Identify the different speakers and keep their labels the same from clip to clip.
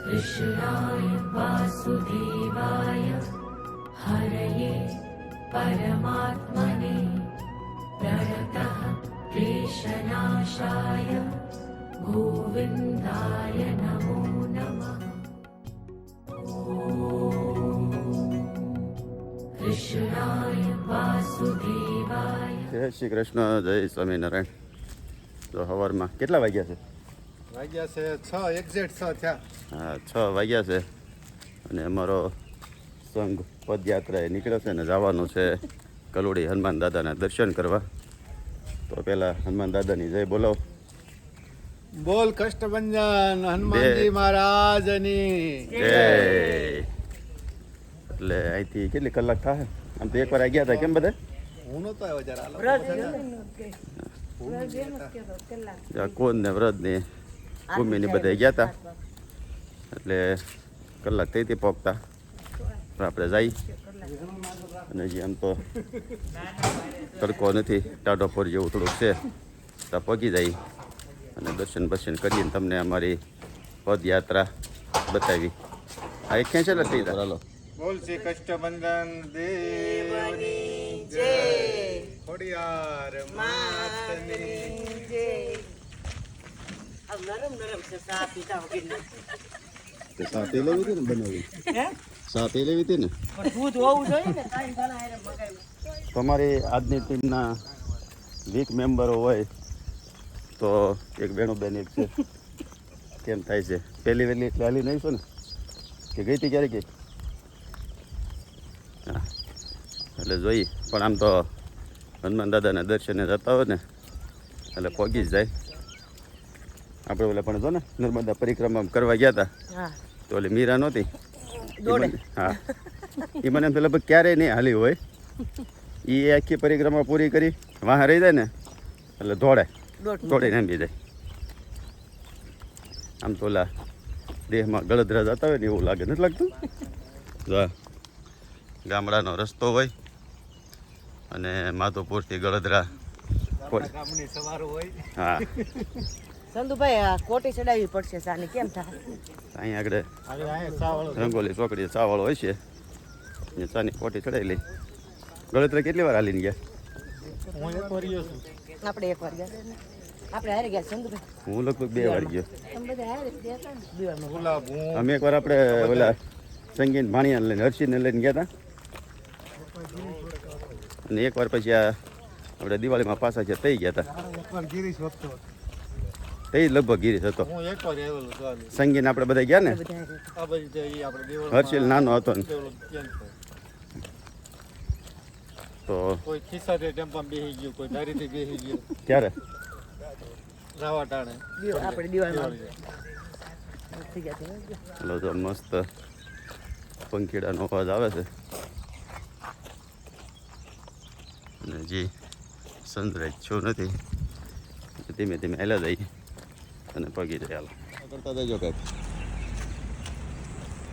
Speaker 1: कृष्णाय वासुदेवाय हरये परमात्मने प्रणतः क्लेशनाशाय गोविन्दाय नमो नमः। कृष्णाय वासुदेवाय।
Speaker 2: જય શ્રી કૃષ્ણ, જય સ્વામિનારાયણ। તો સવારમાં કેટલા વાગ્યા છે?
Speaker 3: વાગ્યા છે 6 એક્ઝેક્ટ 6 થયા।
Speaker 2: હા, 6 વાગ્યા છે અને અમારો સંઘ પદયાત્રાએ નીકળ્યો છે ને જવાનું છે કલોડી હનુમાન દાદાના દર્શન કરવા। તો પહેલાં હનુમાન દાદાની જય બોલાવો।
Speaker 3: બોલ કષ્ટભંજન હનુમાનજી મહારાજની
Speaker 2: જય। એટલે અહીંથી કેટલી કલાક થાય? આમ તો એકવાર ગયા હતા, કેમ બધા?
Speaker 3: હું નતો આવ્યો જરા
Speaker 2: કોણ ને વ્રત ને ભૂમિ ને બધા ગયા હતા એટલે કલાક થઈ હતી પહોંચતા। આપણે જઈ અને હજી આમ તો તડકો નથી, ટાઢો પોર જેવું થોડુંક છે, ત્યાં પહોંચી જાય અને દર્શન બર્શન કરીને તમને અમારી પદયાત્રા બતાવી। આ એક ક્યાં છે નથી હાલો।
Speaker 3: બોલ શ્રી કષ્ટભંજન દેવની જય, ખોડિયાર માતની જય।
Speaker 2: સાથે લેવી હતી ને બનાવી, સાથે લેવી હતી ને તમારી આજની ટીમના વીક મેમ્બરો હોય તો એક બેનુબેન એક છે, કેમ થાય છે? પહેલી વહેલી એટલે હાલી નહીં છો ને કે ગઈ હતી ક્યારે ગઈ? હા, એટલે જોઈ પણ આમ તો હનુમાન દાદાના દર્શને જતા હોય ને એટલે પહોંચી જ જાય। આપણે ઓલા પણ જો ને નર્મદા પરિક્રમા કરવા ગયા હતા તો ઓલી મીરા નહોતી, હા, એ મને એમ તો લગભગ ક્યારેય નહીં હાલી હોય, એ આખી પરિક્રમા પૂરી કરી વાહ રહી જાય ને એટલે દોડીને નામી જાય। આમ તો ઓલા દેહમાં ગળદરા જતા હોય ને એવું લાગે, નથી લાગતું? ગામડાનો રસ્તો હોય અને માધોપુરથી ગળદરા
Speaker 3: ગામની સવાર હોય।
Speaker 2: હા,
Speaker 4: સંધુભાઈ કોટી ચડાવવી પડશે સાની, કેમ થાય?
Speaker 2: અહીં આગળ રંગોલી ચોકડી ચાવાળો હોય છે, ચાની કોટી ચડાવી લઈ। ગળતરા કેટલી વાર હાલીને ગયા?
Speaker 3: હું એક વાર ગયો છું।
Speaker 4: આપણે એક વાર ગયા, આપણે હારે ગયા સંધુભાઈ,
Speaker 2: હું લગભગ 2 વાર ગયો।
Speaker 4: તમે બધા હારે ગયા હતા ને 2 વાર?
Speaker 3: ગુલાબ હું
Speaker 2: અમે એકવાર આપણે ઓલા સંગીન ભાણિયાને લઈને હર્ષિને લઈને ગયા હતા અને એકવાર પછી આ આપણે દિવાળીમાં પાછા છે થઈ ગયા હતા,
Speaker 3: એકવાર ગિરીશ વખતો
Speaker 2: તે લગભગ ગીરીશ હતો।
Speaker 3: હું એકવાર આવેલો છું।
Speaker 2: સંગીન આપણે બધા ગયા ને,
Speaker 3: આ બધી જે ઈ આપણે દેવળ
Speaker 2: હર્ષિલ નાનો હતો ને તો
Speaker 3: કોઈ ખિસ્સાથી ટેમ્પામાં બેસી ગયું, કોઈ ધારીથી બેસી ગયું,
Speaker 2: ક્યારે
Speaker 3: રાવા ટાણે
Speaker 4: આપણે દિવાળીમાં થઈ ગયા હતા।
Speaker 2: ચલો તો મસ્ત પંખીડાનો અવાજ આવે છે અને હજી સનરાઈઝ છો નથી, ધીમે ધીમે હેલા જઈએ અને પગી જાય। હાલો કરતા જજો કંઈક।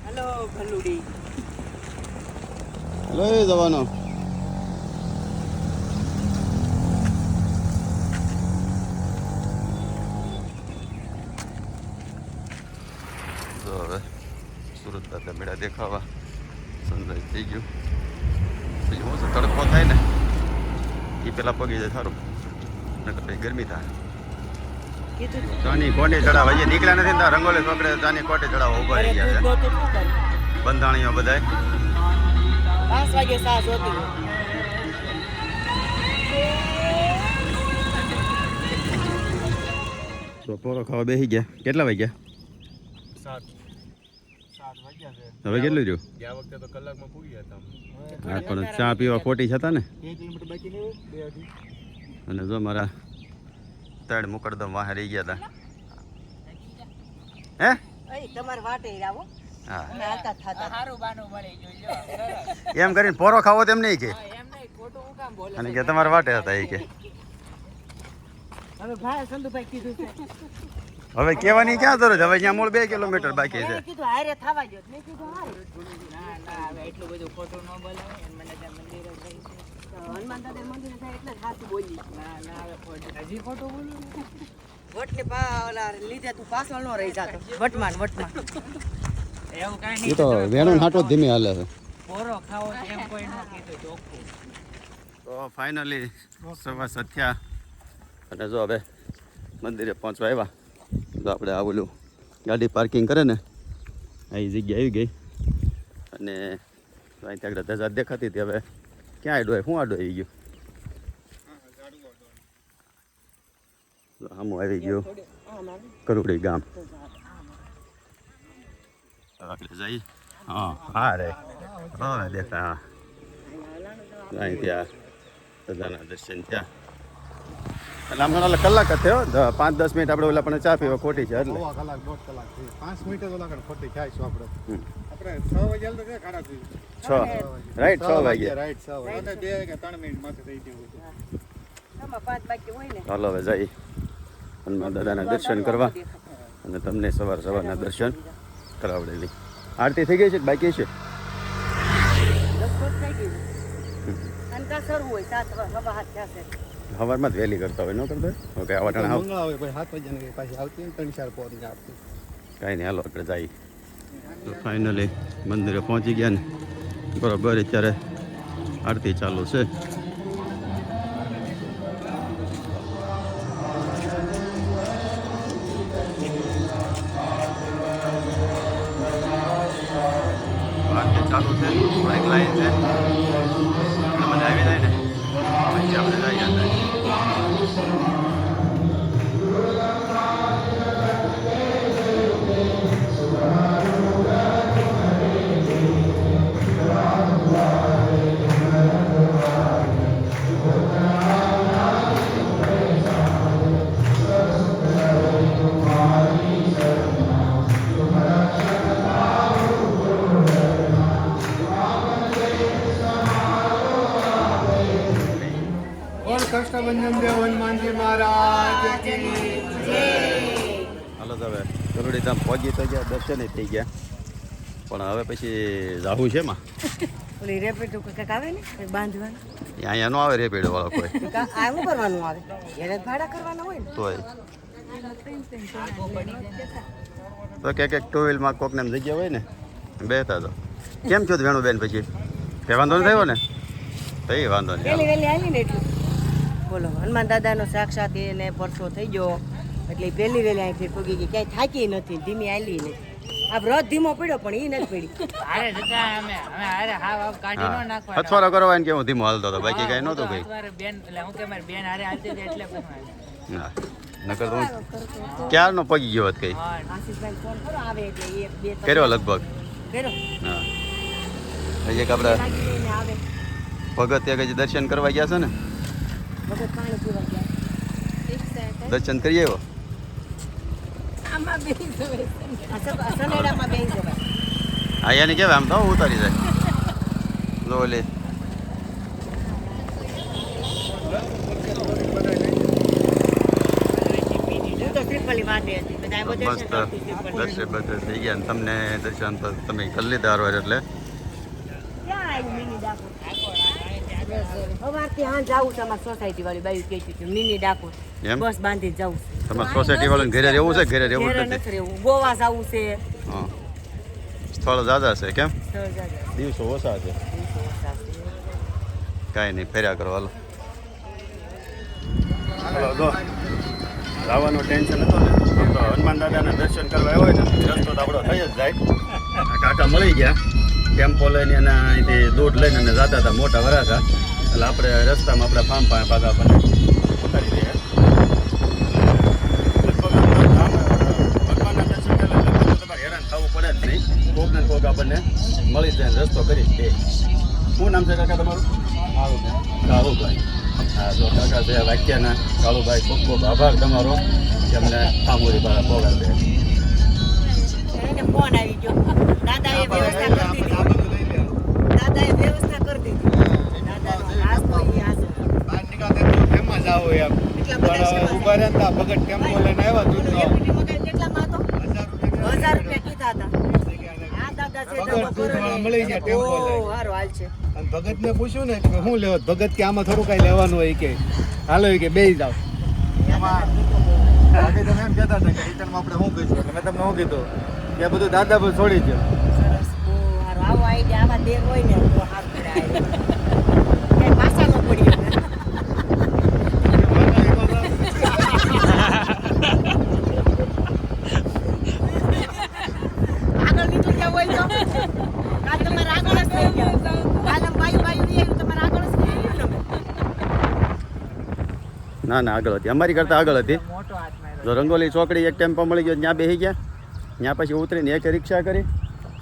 Speaker 4: હેલો ભલુડી,
Speaker 2: હેલો એ જવાનો તો હવે સુરત દાદા મેળા દેખાવા સનરાઈઝ થઈ ગયું। પછી હું છે તડકો થાય ને એ પેલા પગી જાય સારું, નકર પછી ગરમી થાય। ચાની કોટી ચડાવવા હજી નીકળ્યા નથી ને રંગોલી પકડે ચાની કોટી ચડાવવા ઉભા રહી ગયા છે બંધાણીઓ બધાય।
Speaker 4: 5 વાગે સા જોતી
Speaker 2: તો પોરો ખાવા બેસી ગયા। કેટલા વાગ્યા?
Speaker 3: 7 વાગ્યા છે।
Speaker 2: હવે કેટલું રહ્યું?
Speaker 3: ગયા વખતે તો કલાકમાં પૂરી હતા।
Speaker 2: હા, પણ ચા પીવા ખોટી છતા ને
Speaker 3: 1 કિલોમીટર બાકી નહીં, 2
Speaker 2: અને જો મારા 3 મુકડદમ વાહ રહી ગયા હતા। હે
Speaker 4: તમારે વાટે આવો,
Speaker 2: હા,
Speaker 4: હાલતા થાતા
Speaker 5: હારું બાનું મળી ગયું
Speaker 2: એમ કરીને પોરો ખાવો તેમ નહીં કે,
Speaker 5: એમ નહીં ખોટું હું કામ બોલે
Speaker 2: અને કે તમારે વાટે હતા એ કે
Speaker 4: હવે ભાઈ સંધુભાઈ કીધું છે,
Speaker 2: હવે કહેવાની ક્યાં જરૂર છે? હવે ત્યાં મૂળ 2 કિલોમીટર બાકી છે।
Speaker 4: મેં કીધું હારે થવા દો, મેં કીધું હારે
Speaker 5: ના ના હવે એટલું બધું ખોટું ન બોલાવે એમ મને ત્યાં મંદિરે થઈ છે
Speaker 4: હનુમાન દાદા મંદિરે થાય એટલે જ સાચું બોલી।
Speaker 5: ના ના હવે ખોટું હજી ખોટું બોલું
Speaker 4: વટને ઓલા લીધે તું પાછળ નો રહી જાતો વટમાં
Speaker 5: એવું કાંઈ
Speaker 2: એ તો વેણું હાટો જ ધીમે હાલે છે
Speaker 5: પોરો ખાવો છે એમ કોઈ ન કીધું ચોખ્ખું.
Speaker 2: તો ફાઇનલી સવા સથ્યા અને જો હવે મંદિરે પહોંચવા આવ્યા તો આપણે આ ઓલું ગાડી પાર્કિંગ કરે ને આ જગ્યા આવી ગઈ અને અહીં ત્યાં આગળ ધજા દેખાતી હતી હવે ક્યાં આડો શું આડો આવી ગયો આમ આવી ગયો કરુડી ગામ આપણે જઈ હા રે હા દેખા હા અહીં ત્યાં ધજાના દર્શન થયા એટલે આમ ઘણા કલાક જ થયો 5-10 મિનિટ આપણે ઓલા પણ ચા પીવા ખોટી છે એટલે
Speaker 3: કલાક 1.5 કલાક 5 મિનિટ જ ઓલા ખોટી થાય છે આપણે આપણે 6 વાગ્યા તો ખરા થઈ
Speaker 2: 6 રાઈટ 6 વાગ્યા
Speaker 3: રાઈટ 6 વાગ્યા 2 કે 3 મિનિટ માથે થઈ ગયું
Speaker 4: આમાં 5 બાકી હોય ને
Speaker 2: ચાલો હવે જઈ હનુમાન દાદાના દર્શન કરવા અને તમને સવારના દર્શન કરાવડેલી આરતી થઈ ગઈ છે કે બાકી છે
Speaker 4: લગભગ થઈ ગયું અને કા શરૂ હોય 7 હવા હાથ થશે
Speaker 2: સવારમાં જ વહેલી કરતા હોય ન કરતા હોય ઓકે આવા ટાણા આવ
Speaker 3: મંગળા હોય પછી 7 વાગ્યાની પાછી આવતી 3-4 પોરની આવતી
Speaker 2: કાંઈ નહીં હાલો આપણે જઈએ તો ફાઇનલી મંદિરે પહોંચી ગયા ને બરોબર અત્યારે આરતી ચાલુ છે આરતી ચાલુ છે થોડીક લાઈન છે એટલે મને આવી જાય ને પછી આપણે જઈએ અંદર
Speaker 3: કષ્ટભંજન દેવ હનુમાનજી મહારાજ
Speaker 2: હાલો તો હવે ગરુડીધામ પહોંચી તો ગયા દર્શન થઈ ગયા પણ હવે પછી જાવું છે માં
Speaker 4: ઓલી રેપીટ કંઈક આવે ને કંઈક બાંધવાનું
Speaker 2: અહીંયા ન આવે રેપીડો વાળો કોઈ
Speaker 4: આ શું કરવાનું આવે એને ભાડા કરવાના હોય ને
Speaker 2: તોય તો ક્યાંક ટુ વ્હીલમાં કોકને એમ જગ્યા હોય ને બેતા તો કેમ છો વેણું બેન પછી કે વાંધો નહીં થયો ને તો એ વાંધો નહીં
Speaker 4: વહેલી વહેલી આવી ને એટલું બોલો હનુમાન દાદાનો સાક્ષાત એને પરસો થઈ ગયો એટલે પહેલી વહેલી અહીંથી પૂગી ગઈ ક્યાંય થાકી નથી ધીમી આલી નથી આ વ્રત ધીમો પડ્યો પણ એ નથી પડી
Speaker 5: હારે જતા અમે હારે હાવ કાઢી ન નાખવા
Speaker 2: અથવારો કરવા ને કે હું ધીમો હાલતો હતો બાકી કાંઈ નહોતું કઈ
Speaker 5: બેન એટલે હું કે મારી બેન હારે હાલતી હતી એટલે કોઈ
Speaker 2: હા નકર તો હું ક્યારનો પગી ગયો હોત કઈ
Speaker 4: આશીષભાઈ ફોન કરો આવે એટલે એક બે ત્રણ
Speaker 2: કર્યો લગભગ
Speaker 4: કર્યો
Speaker 2: હા હજી એક આપણે
Speaker 4: લાગી લઈને આવે
Speaker 2: ભગત ત્યાં હજી દર્શન કરવા ગયા છે ને
Speaker 4: વગર પાણી પીવા ગયા
Speaker 2: દર્શન કરી આવ્યો
Speaker 4: સનેડામાં બેસી જવાય
Speaker 2: હા યાની કેવાય આમ તો ઉતારી જાય લો લે
Speaker 4: હું તો શ્રીફળી વાંધે હતી બધા બધે
Speaker 2: મસ્ત દર્શન બધે થઈ ગયા ને તમને દર્શન તો તમે કરી લીધા હારવાર એટલે
Speaker 4: ક્યાં આવ્યું મિની ડાકોર સવારથી હા જાવું છે અમારી સોસાયટી વાળી બાયું કહેતી હતી મિની ડાકોર
Speaker 2: એમ?
Speaker 4: બસ બાંધી જવું છે
Speaker 2: તમારા સોસાયટી વાળાને ઘરે રહેવું છે ઘરે રહેવું જ
Speaker 4: ઘેરે
Speaker 2: નથી
Speaker 4: નથી રહેવું ગોવા જવું છે
Speaker 2: હા સ્થળ જાજા છે કેમ
Speaker 4: સ્થળ જાજા.
Speaker 2: દિવસો ઓછા છે
Speaker 4: દિવસો ઓછા છે.
Speaker 2: કાંઈ નહીં ફેર્યા કરો હાલો હાલો લાવવાનું ટેન્શન હતું ને તો હનુમાન દાદાના દર્શન કરવા આવ્યો હોય ને રસ્તો તો આપણો થઈ જ જાય આ કાકા મળી ગયા ટેમ્પો લઈને અને અહીંથી દૂધ લઈને અને જતા હતા મોટા વરાછા એટલે આપણે રસ્તામાં આપણા ફાર્મ પાસે પાછા આપણને ઉતારી દઈએ ભગવાનના દર્શન કરે એટલે તમારે હેરાન થવું પડે જ નહીં કોક ને કોક આપણને મળી જાય રસ્તો કરી દે શું નામ છે કાકા તમારું કાળુભાઈ હા જો કાકા છે વાક્યના કાળુભાઈ ખૂબ ખૂબ આભાર તમારો કે અમને આમોરી પાસે પગાર દે
Speaker 4: એને ફોન આવી ગયો દાદાએ વ્યવસ્થા કરી દીધી દાદાએ વ્યવસ્થા કરી દીધી દાદાનો નાસ્તો ઈ હાજર
Speaker 3: બહાર નીકળતા તો ફેમસ આવો એમ
Speaker 4: એટલા બધા
Speaker 3: પણ ઉભા રહેતા ભગત ટેમ્પો લઈને આવ્યા દૂધનો
Speaker 4: રેપીટી મગાવી કેટલામાં હતો 1000 રૂપિયા કીધા હતા આ દાદા છે તો
Speaker 3: વગર દૂધમાં મળી ગયા ટેમ્પો લઈને.
Speaker 4: ઓ હારો હાલ છે
Speaker 3: અને ભગતને પૂછ્યું ને કે શું લેવો ભગત કે આમાં થોડું કાંઈ લેવાનું હોય કે હાલો એ કે બેસી જાઓ એમાં બાકી તમે એમ કહેતા હતા કે રિટર્નમાં આપણે શું કહીશું એટલે મેં તમને શું કીધું કે આ બધું દાદા બધું છોડી દો.
Speaker 4: સરસ બહુ સારું આવો આઈડિયા આવા દેર હોય ને તો સારું પડે કઈ પાછા ન પડી આગળ નીકળી ગયા હોય તો કાલ તમારે આગળ જ થઈ ગયા કાલ બાયું બાયું તમારે આગળ જ થઈ ગયું ને
Speaker 2: ના ના આગળ હતી, અમારી કરતાં આગળ હતી.
Speaker 5: મોટો હાથ માર્યો.
Speaker 2: જો રંગોલી ચોકડી એક ટેમ્પો મળી ગયો ત્યાં બેસી ગયા, ત્યાં પછી ઉતરીને એક રિક્ષા કરી,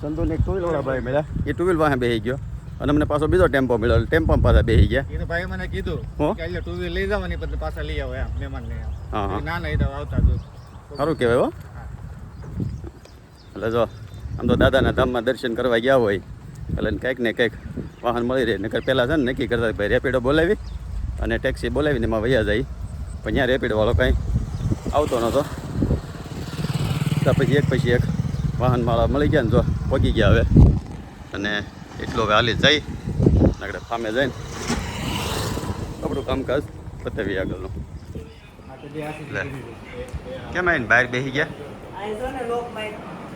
Speaker 2: સંતોને એક ટુ વ્હીલવાળા ભાઈ મળ્યા, એ ટુ વ્હીલ વાહે બેસી ગયો અને અમને પાછો બીજો ટેમ્પો મળ્યો, ટેમ્પો પાછા બેસી ગયા.
Speaker 3: એ તો ભાઈ મને કીધું
Speaker 2: હો?
Speaker 3: કે એટલે ટુ વ્હીલ લઈ જવાની પછી પાછા લઈ આવો એમ મહેમાનને એમ.
Speaker 2: હા હા
Speaker 3: ના ના એ તો આવતા જો
Speaker 2: સારું કહેવાય હો. એટલે જો આમ તો દાદાના ધામમાં દર્શન કરવા ગયા હોય એટલે કંઈક ને કંઈક વાહન મળી રહે. નકર પહેલાં છે ને નક્કી કરતા ભાઈ રેપિડો બોલાવી અને ટેક્સી બોલાવીને એમાં વયા જાય, પણ ત્યાં રેપિડોવાળો કાંઈ આવતો નહોતો. તો પછી એક વાહનવાળા મળી ગયા ને જો પગી ગયા હવે, અને એટલો હવે હાલી જાય આગળ ફામે જઈને આપણું કામકાજ પતાવી આગળનું. એટલે કેમ આવીને બહાર બેસી ગયા?
Speaker 4: આ જો ને લોક ભાઈ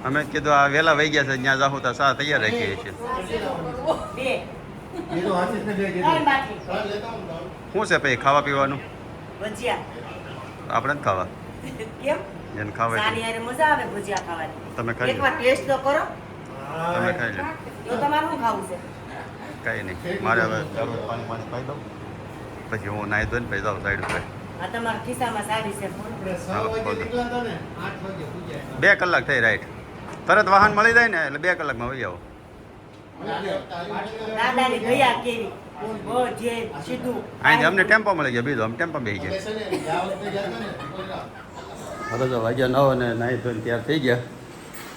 Speaker 2: અમે કીધું આ વહેલા વહી ગયા છે, ત્યાં જાઉં તો સા તૈયાર રાખીએ છીએ.
Speaker 4: બે
Speaker 3: એ તો આશીષને બે
Speaker 4: ત્રણ
Speaker 3: કીધું
Speaker 4: બાકી
Speaker 2: શું છે પછી ખાવા પીવાનું?
Speaker 4: ભજીયા
Speaker 2: આપણે જ ખાવા,
Speaker 4: કેમ
Speaker 2: જેને ખાવા
Speaker 4: સાની
Speaker 2: હોય
Speaker 4: હારે મજા આવે ભજીયા ખાવાની
Speaker 2: તમે ખાઈ લો,
Speaker 4: એકવાર ટેસ્ટ તો કરો
Speaker 2: તમે ખાઈ લો.
Speaker 4: તો તમારે શું ખાવું છે
Speaker 2: કાંઈ નહીં, મારે હવે પાણી પાઈ દઉં પછી હું નાહી દઉં ને પછી જાઉં સાઈડ ઉપર.
Speaker 4: આ તમારા ખિસ્સામાં સાડી છે ફોન
Speaker 3: આપણે 6 વાગે નીકળ્યા હતા ને 8 વાગે પૂજ્યા
Speaker 2: 2 કલાક થઈ રાઈટ, તરત વાહન મળી જાય ને એટલે 2 કલાકમાં વહી આવો.
Speaker 4: દાદાની ગયા કેવી બહુ જે સીધું
Speaker 2: અહીંથી અમને ટેમ્પો મળી ગયો, બીજો અમે ટેમ્પો બેસી ગયા. હવે તો વાગ્યા 9 અને નાહી ધોઈને તૈયાર થઈ ગયા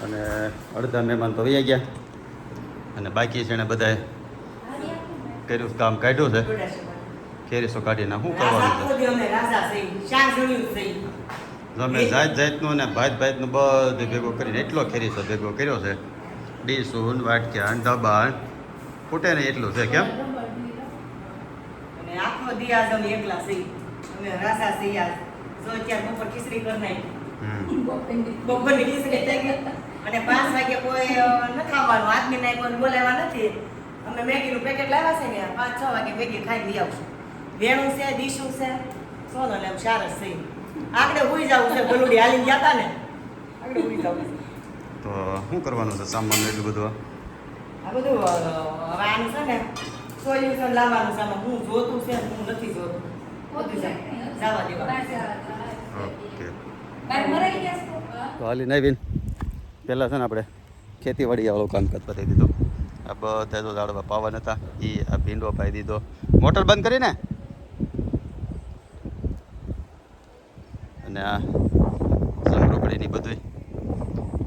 Speaker 2: અને અડધા મહેમાન તો વહી ગયા અને બાકી છે ને બધાએ કર્યું કામ કાઢ્યું છે. ખેરીસો કાઢીને શું કરવાનું છે?
Speaker 4: અમે રાજા થઈ શાક જણ્યું થઈ
Speaker 2: અમે જાતનું ને ભાતનું બધું ભેગું કરીને એટલો ખેરીસો ભેગો કર્યો છે. ડીસુન વાટક્યા ડબ્બા ફૂટે ને એટલું છે. કેમ
Speaker 4: અને આખો દિયાજ અમે એકલા થઈ અમે રાજા થઈ આજ સો ચાર બપોર ખીચડી કરી નાખી બપોરની ખીચડી થઈ ગઈ અને 5 વાગે કોઈ નથી આવવાનું આદમી નાઈ કોઈ બોલાવવા નથી. અમે મેગીનું પેકેટ લાવ્યા છે ને 5-6 વાગે મેગી ખાઈ લઈ આવશું. વેણું છે દીશું છે સોનો એટલે આમ સારસ થઈ આગળ ઉઈ જવું છે ગલુડી હાલીને ગયા હતા ને આગળ ઉઈ જવું છે.
Speaker 2: તો શું કરવાનું છે સામાન એટલું બધું?
Speaker 4: આ બધું હવે આનું છે ને સોલ્યુશન લાવવાનું છે આમાં હું જોતું છે હું નથી જોતું બધું જવા દેવાનું.
Speaker 2: ઓકે તો હાલીને આવીને પહેલાં છે ને આપણે ખેતીવાડીવાળું કામકાજ પતાવી દીધું. આ બધા તો ઝાડવા પાવા નતા એ આ ભીંડો પાઈ દીધો. મોટર બંધ કરીને અને આ સમરોકડીની બધું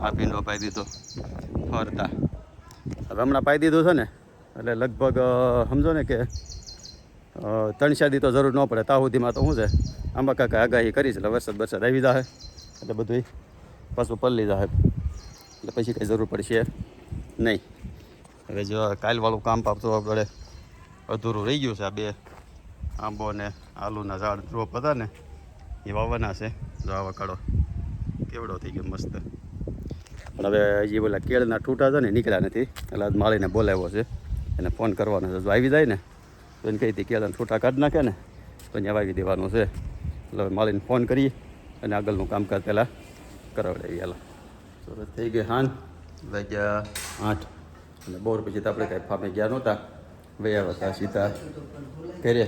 Speaker 2: આ ભીંડો પાઈ દીધો ફરતા. હવે હમણાં પાઈ દીધું છે ને એટલે લગભગ સમજો ને કે 3-4 દી તો જરૂર ન પડે. ત્યાં સુધીમાં તો શું છે આંબા કાકા આગાહી કરી છે એટલે વરસાદ આવી જાય એટલે બધું પાછું પલળી જાય એટલે પછી કંઈ જરૂર પડશે નહીં. હવે જો કાલવાળું કામ આપતો આપણે અધૂરું રહી ગયું છે. આ 2 આંબો ને આલુના ઝાડ રોપ હતા ને એ વાવવાના છે. જો આવકાડો કેવડો થઈ ગયો મસ્ત. પણ હવે હજી ઓલા કેળના ઠૂંઠા છે ને નીકળ્યા નથી એટલે આજ માળીને બોલાવ્યો છે, એને ફોન કરવાનો છે. જો આવી જાય ને તો એને કહી હતી કેળના ઠૂંઠા કાઢી નાખે ને તો અહીંયા વાવી દેવાનું છે. એટલે હવે માળીને ફોન કરી અને આગળનું કામકાજ પહેલાં કરાવડાવી. હાલ સુરત થઈ ગઈ હાન વાગ્યા 8 અને બપોર પછી તો આપણે કાંઈ ફામે ગયા નહોતા, વયા હતા સીધા ઘરે.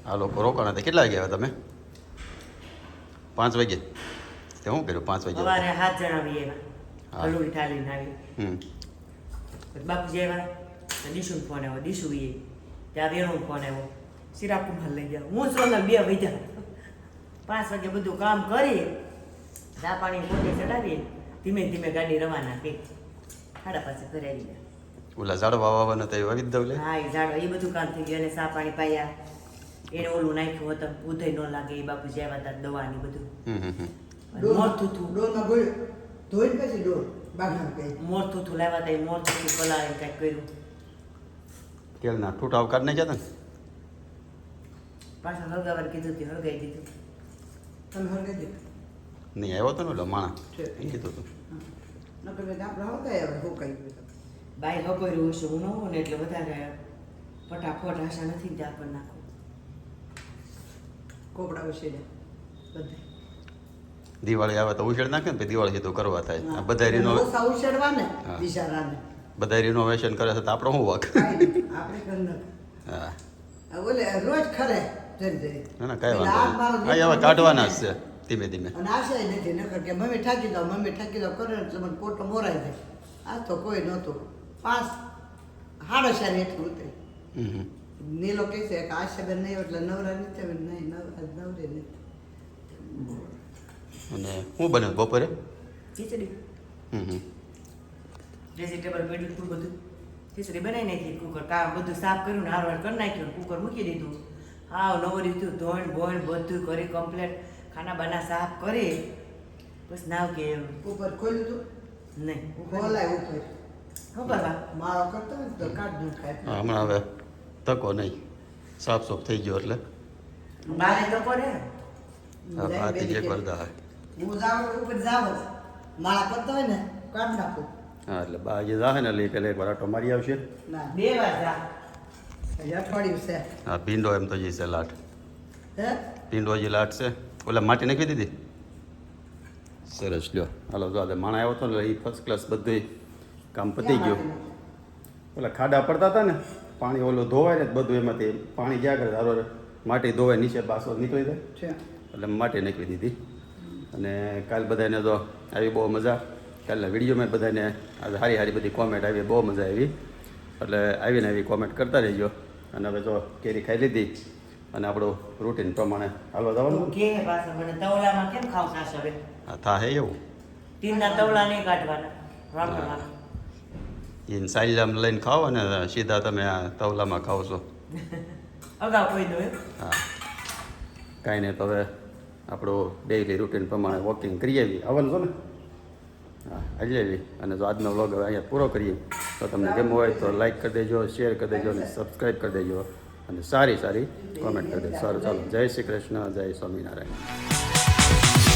Speaker 2: આ લોકો રોકાણા હતા. કેટલા વાગ્યા તમે? 5 વાગે. તે શું કર્યું 5 વાગે?
Speaker 4: સવારે 7 જણા આવી એવા ગલુડી ઠાલીને આવી બાપુજી આવ્યા દીશુનો ફોન આવ્યો દીશુ એ ત્યાં વેણુનો ફોન આવ્યો સિરા કુમાર લઈ ગયા હું સોનલ 2 વૈજા 5 વાગે બધું કામ કરી ચા પાણી મોઢે ચડાવી ધીમે ધીમે ગાડી રવાના થઈ 5:30 ઘરે આવી ગયા.
Speaker 2: ઓલા ઝાડવા વાવવાના તો એ વાવી જ દઉં લે.
Speaker 4: હા એ ઝાડવા એ બધું કામ થઈ ગયું અને ચા પાણી પાયા એને ઓલું નાખ્યું હતું ઉધઈ ન લાગે એ બાપુજી આવ્યા હતા દવાની બધું મોરથું મોરથું લાવ્યા હતા એ મોરથું પલાળીને કંઈક કર્યું
Speaker 2: કેળના ઠૂંઠા કાઢ નાખ્યા હતા ને
Speaker 4: પાછા હળગાવાર કીધું તે હળગાઈ દીધું
Speaker 2: નહીં આવ્યો હતો ને એટલે માણા
Speaker 6: છે.
Speaker 2: એમ કીધું હતું.
Speaker 6: નકર મેં આપણે હોતા હવે હું કહી
Speaker 4: બાઈ હકોર્યું હશે હું ન હોઉં ને એટલે વધારે ફટાફટ આશા નથી ત્યાં પર નાખું
Speaker 6: કોપડા ઉછેર્યા બધે
Speaker 2: દિવાળી આવે તો ઉછેડ નાખે ને પછી દિવાળી સીધું કરવા થાય આ બધા રીનો
Speaker 6: ઓછા ઉછેરવા ને
Speaker 2: હા.
Speaker 6: બિચારાને
Speaker 2: બધા રિનોવેશન કરે છે તો આપણો શું વાક
Speaker 6: કાંઈ નહીં. આપણે કરી નાખીએ.
Speaker 2: હા
Speaker 6: આ ઓલે રોજ ખરે જરી જરી
Speaker 2: ના ના કાંઈ
Speaker 6: એટલે આ મારો
Speaker 2: વાંધો નહીં. હા હવે કાઢવાના જ છે ધીમે ધીમે
Speaker 6: અને આશા નથી નકર કે મમ્મી ઠાકી દો કરે ને એટલે મને કોટો મોરાઈ જાય આ તો કોઈ નહોતું 5 સાડા 4 એટલું ઉતરી
Speaker 2: હમ હમ.
Speaker 6: નીલો કહે છે કે આશાબેન નહીં એટલે નવરા નથી હવે નહીં નવરે નથી
Speaker 2: અને શું બને બપોરે
Speaker 4: ખીચડી
Speaker 2: હમ હમ
Speaker 4: વેજીટેબલ પડ્યું હતું બધું ખીચડી બનાવી નાખી કુકર કામ બધું સાફ કર્યું ને હારવાર કરી નાખ્યું કુકર મૂકી દીધું હાવ નવરી થયું ધોણ બોણ બધું કરી કમ્પ્લેટ ખાના બાના સાફ કરી બસ નાવ કે
Speaker 6: ઉપર ખોલ્યું તું
Speaker 4: નહીં
Speaker 6: ખોલાય ઉપર
Speaker 4: ખબર બા
Speaker 6: માળો કરતો હોય ને તો કાઢ ન ખાય
Speaker 2: હા, હમણાં હવે તકો નહીં સાફ સાફ થઈ ગયો એટલે
Speaker 4: બારે તો પડે
Speaker 2: હા પાતી એક વાર દા
Speaker 6: હું જાઉં ઉપર જાવ જ માળા કરતો હોય ને કાઢ નાખું
Speaker 2: હા એટલે બા જે જાહે ને એટલે એ પહેલાં એક વાર આટો મારી આવશે
Speaker 6: ના
Speaker 4: 2 વાર જા
Speaker 6: હજી અઠવાડિયું છે
Speaker 2: હા ભીંડો એમ તો જી છે લાટ
Speaker 6: હે
Speaker 2: ભીંડો હજી લાટ છે ઓલા માટી નાખી દીધી સરસ લ્યો હાલો જો આજે માણા આવ્યો હતો ને એ ફર્સ્ટ ક્લાસ બધું કામ પતી ગયું ઓલા ખાડા પડતા હતા ને પાણી ઓલું ધોવાય ને બધું એમાંથી પાણી જ્યાં કરે તારો માટી ધોવાય નીચે બાસો નીકળી જાય
Speaker 6: છે
Speaker 2: એટલે માટી નાખી દીધી અને કાલ બધાને તો આવી બહુ મજા કાલના વિડીયોમાં બધાને આજે સારી સારી બધી કોમેન્ટ આવી બહુ મજા આવી એટલે આવીને આવી કોમેન્ટ કરતા રહેજો અને હવે જો કેરી ખાઈ લીધી અને આપણું રૂટીન પ્રમાણે હાલવા જવાનું
Speaker 4: તું કે પાછળ મને તવલામાં કેમ ખાવ સાસ હવે
Speaker 2: હા થા હે એવું
Speaker 4: તીનના તવલા નહીં કાઢવાના વાપરવાના
Speaker 2: એને સાઈલામ લઈને ખાઓ અને સીધા તમે આ તવલામાં ખાઓ છો
Speaker 4: અગાઉ કોઈ દો
Speaker 2: હા કાંઈ નહીં તો હવે આપણું ડેઈલી રૂટીન પ્રમાણે વોકિંગ કરી આવી આવવાનું છો ને હા આવી આવી અને જો આજનો વ્લોગ હવે અહીંયા પૂરો કરીએ તો તમને ગમ્યું હોય તો લાઈક કરી દેજો શેર કરી દેજો અને સબસ્ક્રાઈબ કરી દેજો અને સારી સારી કોમેન્ટ કરી દેજો સારું ચાલો જય શ્રી કૃષ્ણ જય સ્વામિનારાયણ